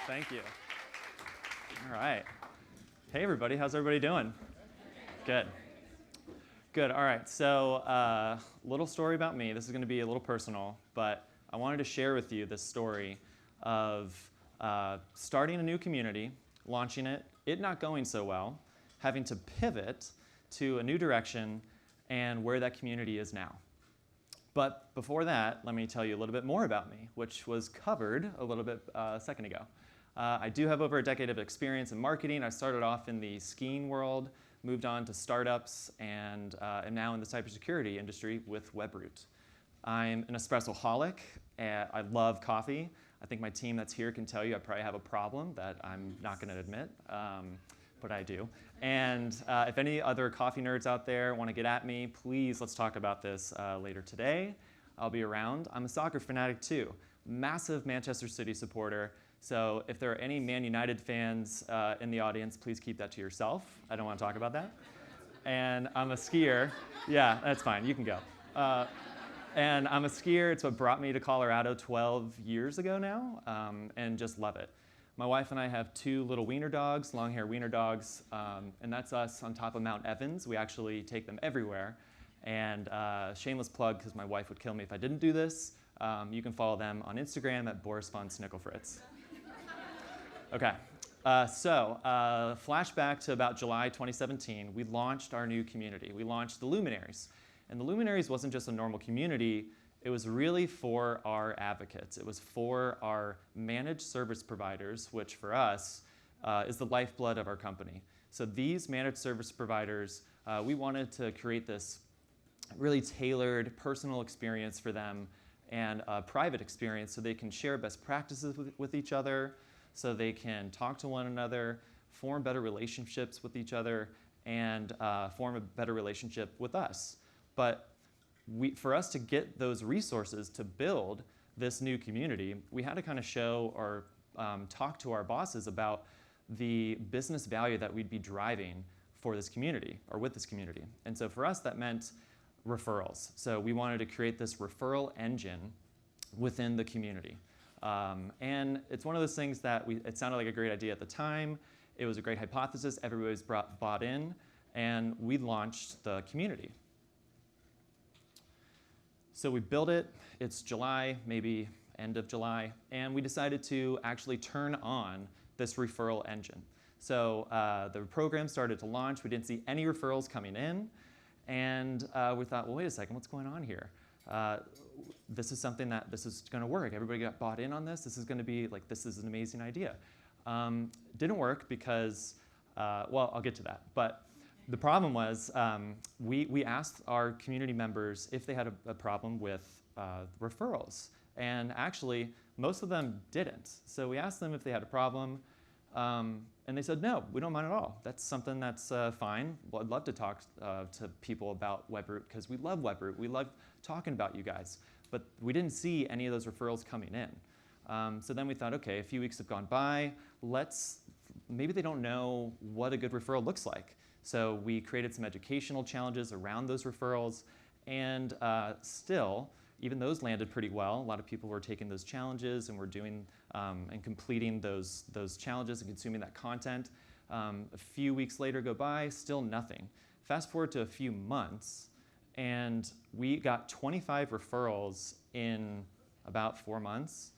Thank you. All right. Hey, everybody. How's everybody doing? Good. Good. All right. So, little story about me. This is going to be a little personal, but I wanted to share with you this story of starting a new community, launching it not going so well, having to pivot to a new direction, and where that community is now. But before that, let me tell you a little bit more about me, which was covered a little bit a second ago. I do have over a decade of experience in marketing. I started off in the skiing world, moved on to startups, and am now in the cybersecurity industry with Webroot. I'm an espresso-holic. I love coffee. I think my team that's here can tell you I probably have a problem that I'm not going to admit, but I do. And if any other coffee nerds out there want to get at me, please let's talk about this later today. I'll be around. I'm a soccer fanatic too, massive Manchester City supporter. So if there are any Man United fans in the audience, please keep that to yourself. I don't want to talk about that. And I'm a skier. Yeah, that's fine. You can go. And I'm a skier. It's what brought me to Colorado 12 years ago now, and just love it. My wife and I have 2 little wiener dogs, long-hair wiener dogs, and that's us on top of Mount Evans. We actually take them everywhere. And shameless plug, because my wife would kill me if I didn't do this, you can follow them on Instagram at Boris von Snickelfritz. Okay, so flashback to about July 2017, we launched our new community. We launched the Luminaries. And the Luminaries wasn't just a normal community, it was really for our advocates. It was for our managed service providers, which for us is the lifeblood of our company. So these managed service providers, we wanted to create this really tailored personal experience for them and a private experience so they can share best practices with each other, so they can talk to one another, form better relationships with each other, and form a better relationship with us. But for us to get those resources to build this new community, we had to kind of show or talk to our bosses about the business value that we'd be driving for this community or with this community. And so for us, that meant referrals. So we wanted to create this referral engine within the community. And it's one of those things that it sounded like a great idea at the time. It was a great hypothesis. Everybody's bought in, and we launched the community. So we built it. It's July, maybe end of July, and we decided to actually turn on this referral engine. So the program started to launch. We didn't see any referrals coming in, and we thought, well, wait a second, what's going on here? This is something that this is going to work. Everybody got bought in on this. This is going to be like, this is an amazing idea. Didn't work because, well, I'll get to that. But the problem was we asked our community members if they had a problem with referrals. And actually, most of them didn't. So we asked them if they had a problem. And they said, no, we don't mind at all. That's something that's fine. Well, I'd love to talk to people about Webroot because we love Webroot. We love talking about you guys. But we didn't see any of those referrals coming in. So then we thought, okay, a few weeks have gone by. Maybe they don't know what a good referral looks like. So we created some educational challenges around those referrals. And still, even those landed pretty well. A lot of people were taking those challenges and were doing and completing those challenges and consuming that content. A few weeks later go by, still nothing. Fast forward to a few months, and we got 25 referrals in about 4 months,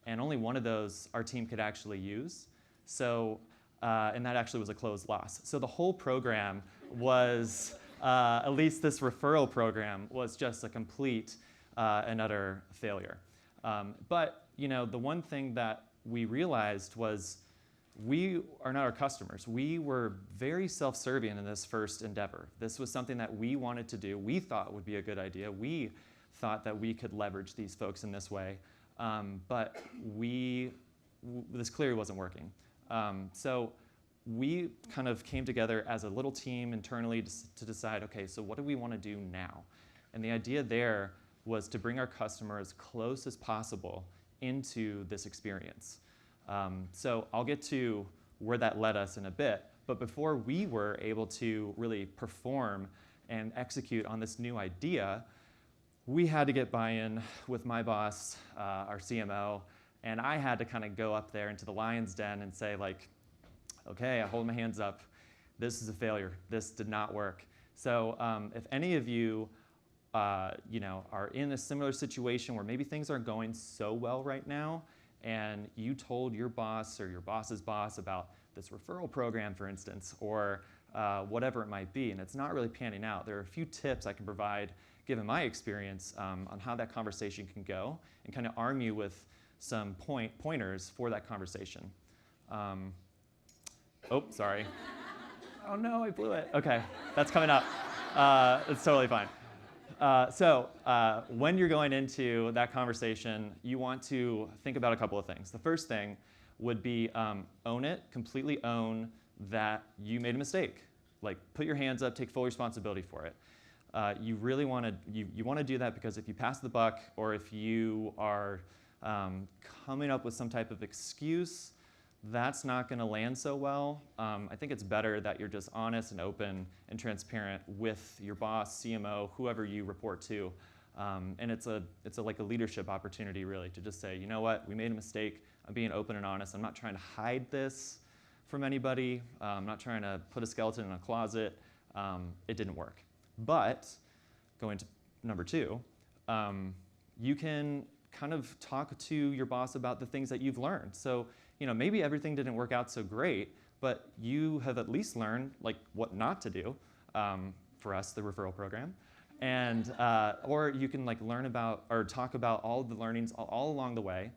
and only one of those our team could actually use. So, and that actually was a closed loss. So the whole program was, at least this referral program, was just a complete and utter failure. But the one thing that we realized was we are not our customers. We were very self-serving in this first endeavor. This was something that we wanted to do. We thought would be a good idea. We thought that we could leverage these folks in this way. But this clearly wasn't working. So we kind of came together as a little team internally to decide, okay, so what do we want to do now? And the idea there was to bring our customers close as possible into this experience. So I'll get to where that led us in a bit, but before we were able to really perform and execute on this new idea, we had to get buy-in with my boss, our CMO, And I had to kind of go up there into the lion's den and say, like, okay, I hold my hands up. This is a failure. This did not work. So if any of you, are in a similar situation where maybe things aren't going so well right now, and you told your boss or your boss's boss about this referral program, for instance, or whatever it might be, and it's not really panning out, there are a few tips I can provide, given my experience, on how that conversation can go, and kind of arm you with some pointers for that conversation. Oh, sorry. Oh no, I blew it. Okay, that's coming up. It's totally fine. So when you're going into that conversation, you want to think about a couple of things. The first thing would be own it, completely own that you made a mistake. Like, put your hands up, take full responsibility for it. You really want to you want to do that, because if you pass the buck, or if you are coming up with some type of excuse, that's not going to land so well. I think it's better that you're just honest and open and transparent with your boss, CMO, whoever you report to. And it's like a leadership opportunity, really, to just say, you know what, we made a mistake. I'm being open and honest. I'm not trying to hide this from anybody. I'm not trying to put a skeleton in a closet. It didn't work. But going to number two, you can kind of talk to your boss about the things that you've learned. So, maybe everything didn't work out so great, but you have at least learned, like, what not to do, for us, the referral program. And, or you can, like, learn about or talk about all of the learnings all along the way,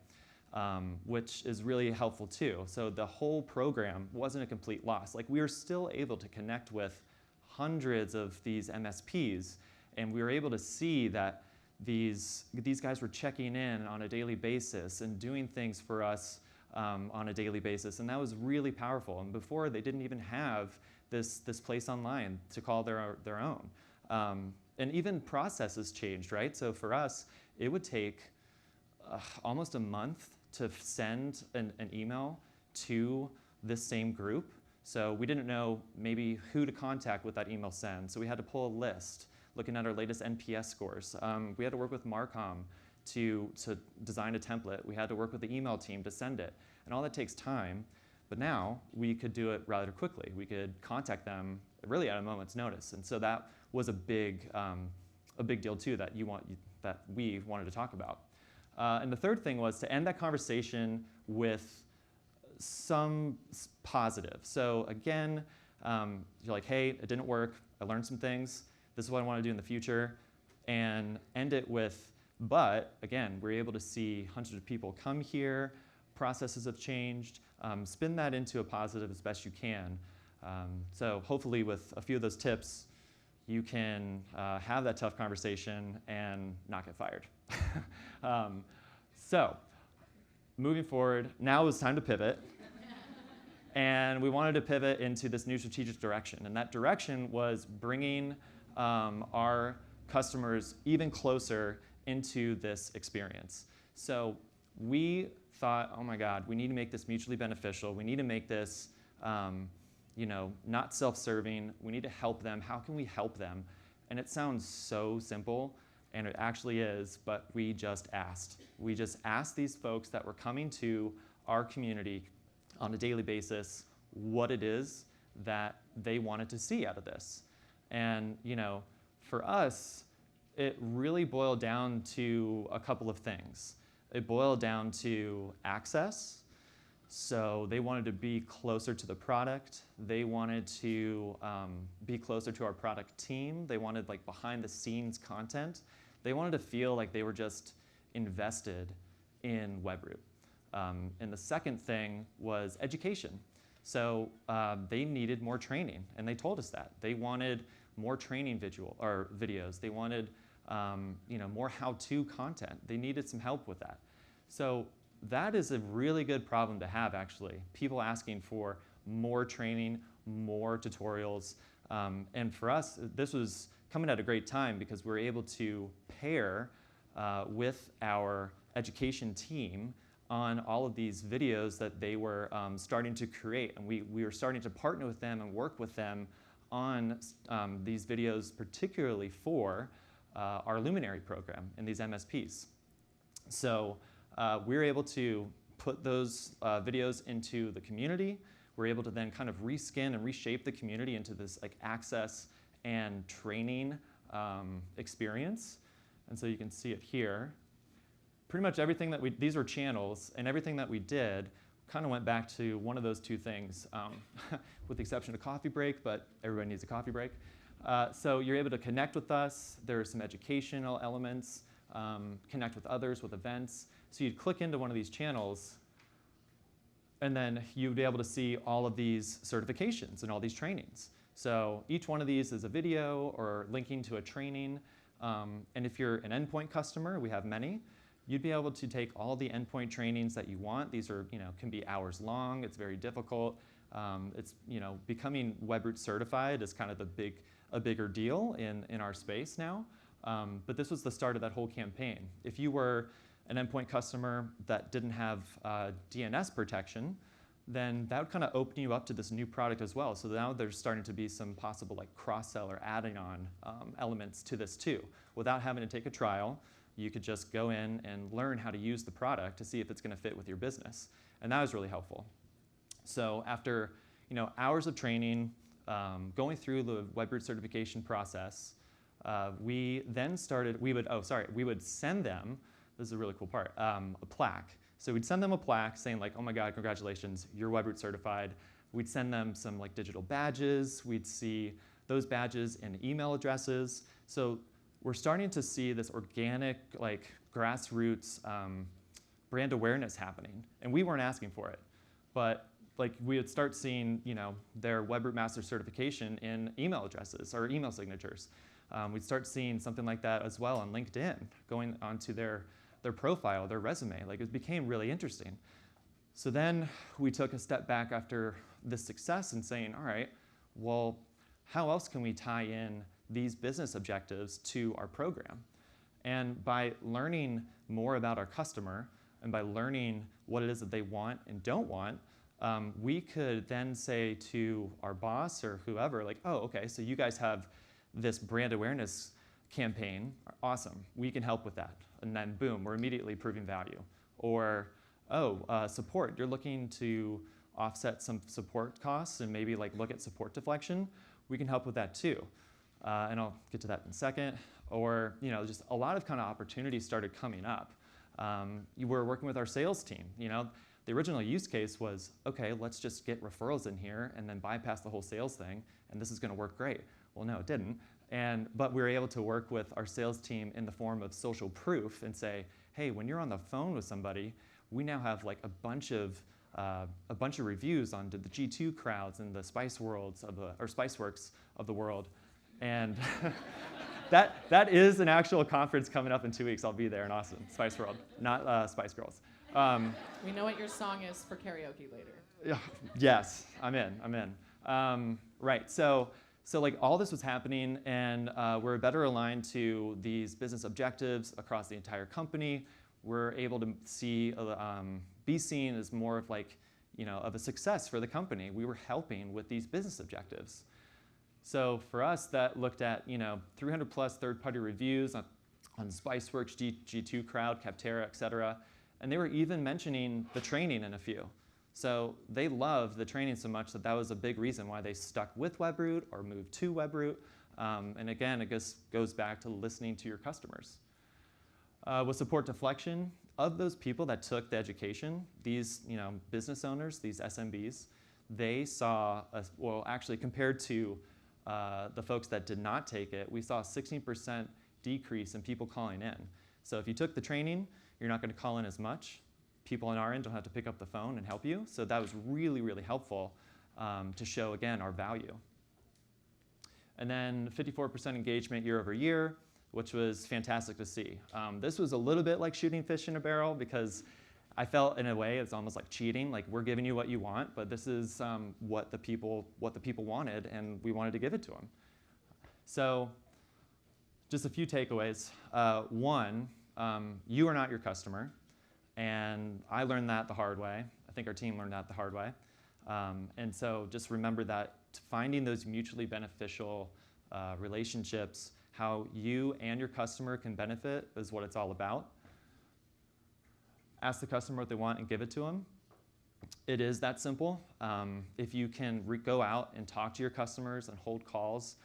which is really helpful too. So the whole program wasn't a complete loss. Like, we were still able to connect with hundreds of these MSPs, and we were able to see that these guys were checking in on a daily basis and doing things for us on a daily basis, and that was really powerful. And before, they didn't even have this place online to call their own. And even processes changed, right? So for us, it would take almost a month to send an email to this same group. So we didn't know maybe who to contact with that email send. So we had to pull a list, looking at our latest NPS scores. We had to work with Marcom to design a template. We had to work with the email team to send it. And all that takes time. But now we could do it rather quickly. We could contact them really at a moment's notice. And so that was a big deal too that we wanted to talk about. And the third thing was to end that conversation with some positive. So again, you're like, hey, it didn't work. I learned some things. This is what I want to do in the future. And end it with, but again, we're able to see hundreds of people come here. Processes have changed. Spin that into a positive as best you can. So hopefully with a few of those tips, you can have that tough conversation and not get fired. So moving forward, now is time to pivot. And we wanted to pivot into this new strategic direction. And that direction was bringing our customers even closer into this experience. So we thought, oh my God, we need to make this mutually beneficial. We need to make this not self-serving. We need to help them. How can we help them? And it sounds so simple, and it actually is, but we just asked. We just asked these folks that were coming to our community on a daily basis what it is that they wanted to see out of this. And for us, it really boiled down to a couple of things. It boiled down to access. So they wanted to be closer to the product. They wanted to be closer to our product team. They wanted like behind the scenes content. They wanted to feel like they were just invested in Webroot. And the second thing was education. So they needed more training, and they told us that. They wanted more training videos. They wanted more how-to content. They needed some help with that. So that is a really good problem to have, actually. People asking for more training, more tutorials. And for us, this was coming at a great time because we were able to pair with our education team on all of these videos that they were starting to create. And we were starting to partner with them and work with them on these videos, particularly for our Luminary program and these MSPs. So we were able to put those videos into the community. We're able to then kind of reskin and reshape the community into this like access and training experience. And so you can see it here. Pretty much everything that these were channels, and everything that we did kind of went back to one of those two things, with the exception of coffee break, but everybody needs a coffee break. So you're able to connect with us. There are some educational elements, connect with others with events. So you'd click into one of these channels, and then you'd be able to see all of these certifications and all these trainings. So each one of these is a video or linking to a training. And if you're an endpoint customer, we have many, you'd be able to take all the endpoint trainings that you want. These are, can be hours long. It's very difficult. It's, becoming Webroot certified is kind of a bigger deal in our space now. But this was the start of that whole campaign. If you were an endpoint customer that didn't have DNS protection, then that would kind of open you up to this new product as well. So now there's starting to be some possible like cross-sell or adding on elements to this too. Without having to take a trial, you could just go in and learn how to use the product to see if it's going to fit with your business. And that was really helpful. So after hours of training, going through the Webroot certification process, we then started, we would send them, this is a really cool part, a plaque. So we'd send them a plaque saying like, oh my God, congratulations, you're Webroot certified. We'd send them some like digital badges. We'd see those badges in email addresses. So we're starting to see this organic, like grassroots brand awareness happening. And we weren't asking for it, but like we would start seeing, their Webroot Master certification in email addresses or email signatures. We'd start seeing something like that as well on LinkedIn, going onto their profile, their resume. Like it became really interesting. So then we took a step back after this success and saying, all right, well, how else can we tie in these business objectives to our program? And by learning more about our customer and by learning what it is that they want and don't want, we could then say to our boss or whoever, like, oh, okay, so you guys have this brand awareness campaign, awesome, we can help with that. And then boom, we're immediately proving value. Or, support, you're looking to offset some support costs and maybe like look at support deflection, we can help with that too. And I'll get to that in a second. Or, just a lot of kind of opportunities started coming up. You were working with our sales team, The original use case was, okay, let's just get referrals in here and then bypass the whole sales thing, and this is going to work great. Well, no, it didn't. But we were able to work with our sales team in the form of social proof and say, hey, when you're on the phone with somebody, we now have like a bunch of reviews on the G2 crowds and the Spiceworks of the world, and that is an actual conference coming up in 2 weeks. I'll be there in Austin, Spice World, not Spice Girls. We know what your song is for karaoke later. Yes, I'm in. Right, so like all this was happening, and we're better aligned to these business objectives across the entire company. We're able to be seen as more of like, of a success for the company. We were helping with these business objectives. So for us, that looked at 300 plus third-party reviews on Spiceworks, G2 Crowd, Capterra, et cetera. And they were even mentioning the training in a few. So they loved the training so much that was a big reason why they stuck with Webroot or moved to Webroot. And again, it goes back to listening to your customers. With support deflection, of those people that took the education, these business owners, these SMBs, they saw, actually compared to the folks that did not take it, we saw a 16% decrease in people calling in. So if you took the training, you're not going to call in as much. People on our end don't have to pick up the phone and help you. So that was really, really helpful to show, again, our value. And then 54% engagement year over year, which was fantastic to see. This was a little bit like shooting fish in a barrel because I felt in a way it's almost like cheating. Like we're giving you what you want, but this is what the people wanted, and we wanted to give it to them. So just a few takeaways. One, you are not your customer. And I learned that the hard way. I think our team learned that the hard way. And so just remember that finding those mutually beneficial relationships, how you and your customer can benefit is what it's all about. ask the customer what they want and give it to them. It is that simple. If you can go out and talk to your customers and hold calls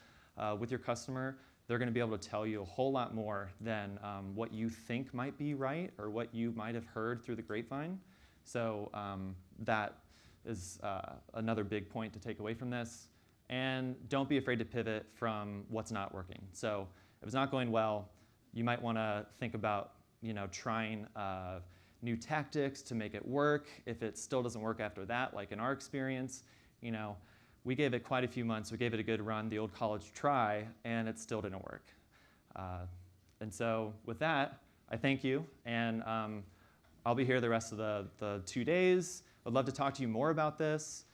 with your customer, they're going to be able to tell you a whole lot more than what you think might be right or what you might have heard through the grapevine. So that is another big point to take away from this. And don't be afraid to pivot from what's not working. So if it's not going well, you might want to think about trying new tactics to make it work. If it still doesn't work after that, like in our experience, we gave it quite a few months. We gave it a good run, the old college try, and it still didn't work. And so with that, I thank you, and I'll be here the rest of the 2 days. I'd love to talk to you more about this.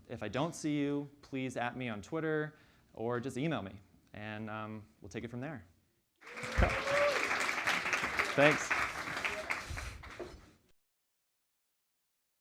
If I don't see you, please @ me on Twitter or just email me, and we'll take it from there. Thanks.